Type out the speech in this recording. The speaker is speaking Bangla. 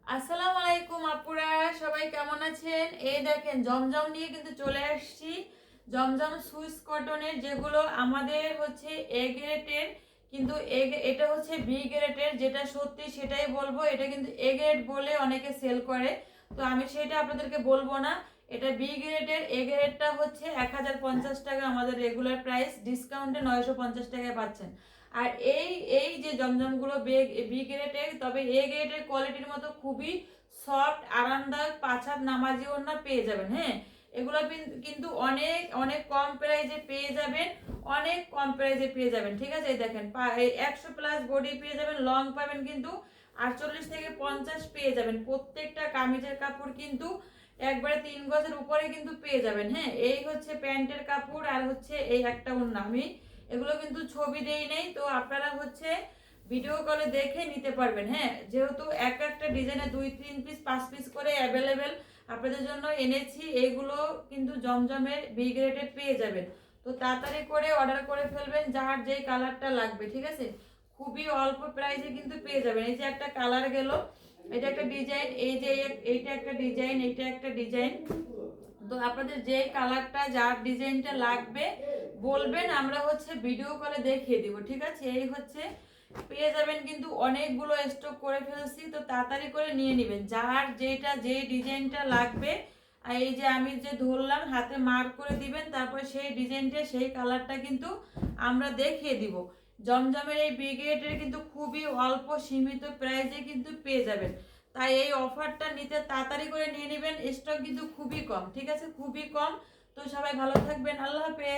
আসসালামু আলাইকুম আপুরা, সবাই কেমন আছেন? এই দেখেন জমজম নিয়ে কিন্তু চলে আসছি। জমজম সুইস কটনের, যেগুলো আমাদের হচ্ছে এ গ্রেডের, কিন্তু এটা হচ্ছে বি গ্রেডের। যেটা সত্যি সেটাই বলবো, এটা কিন্তু এ গ্রেড বলে অনেকে সেল করে, তো আমি সেটা আপনাদেরকে বলবো না। এটা বি গ্রেডের। এ গ্রেডটা হচ্ছে 1050 টাকা আমাদের রেগুলার প্রাইস, ডিসকাউন্টে 950 টাকায় পাচ্ছেন। আর এই এই যে জমজমগুলো বি গ্রেডের, তবে এ গ্রেডের কোয়ালিটির মতো খুবই সফট আরামদায়ক 5 হাত নামাজি ওড়না পেয়ে যাবেন। হ্যাঁ, এগুলো কিন্তু অনেক অনেক কম প্রাইসে পেয়ে যাবেন, অনেক কম প্রাইসে পেয়ে যাবেন। ঠিক আছে, এই দেখেন 100+ বডি পেয়ে যাবেন, লং পাবেন কিন্তু 48 থেকে 50 পেয়ে যাবেন। প্রত্যেকটা কামিজের কাপড় কিন্তু একবারে 3 গজের উপরে কিন্তু পেয়ে যাবেন। হ্যাঁ, এই হচ্ছে প্যান্টের কাপড়, আর হচ্ছে এই একটা ওড়না। আমি এগুলো কিন্তু ছবি দেই নেই, তো আপনারা হচ্ছে ভিডিও কলে দেখে নিতে পারবেন। হ্যাঁ, যেহেতু এক একটা ডিজাইনে 2-3 পিস 5 পিস করে অ্যাভেলেবেল আপনাদের জন্য এনেছি, এইগুলো কিন্তু জমজমের বি গ্রেডেড পেয়ে যাবেন। তো তাড়াতাড়ি করে অর্ডার করে ফেলবেন, যার যেই কালারটা লাগবে। ঠিক আছে, খুবই অল্প প্রাইসে কিন্তু পেয়ে যাবেন। এই যে একটা কালার গেল, এটা একটা ডিজাইন, এই যে এইটা একটা ডিজাইন, এইটা একটা ডিজাইন। তো আপনাদের যে কালারটা যার ডিজাইনটা লাগবে বলবেন, আমরা হচ্ছে ভিডিও কলে দেখিয়ে দিব। ঠিক আছে, এই হচ্ছে পেয়ে যাবেন কিন্তু অনেকগুলো স্টক করে ফেলছি, তো তাড়াতাড়ি করে নিয়ে নেবেন যার যেটা যে ডিজাইনটা লাগবে। আর এই যে আমি যে ধরলাম, হাতে মার্ক করে দিবেন, তারপর সেই ডিজাইনটা সেই কালারটা কিন্তু আমরা দেখিয়ে দিব। জমজমের এই ব্রিগেডের কিন্তু খুবই অল্প সীমিত প্রাইসে কিন্তু পেয়ে যাবেন। তাই এই অফারটা নিতে তাড়াতাড়ি করে নিয়ে নেবেন, স্টক কিন্তু খুবই কম। ঠিক আছে, খুবই কম। তো সবাই ভালো থাকবেন, আল্লাহ হাফেজ।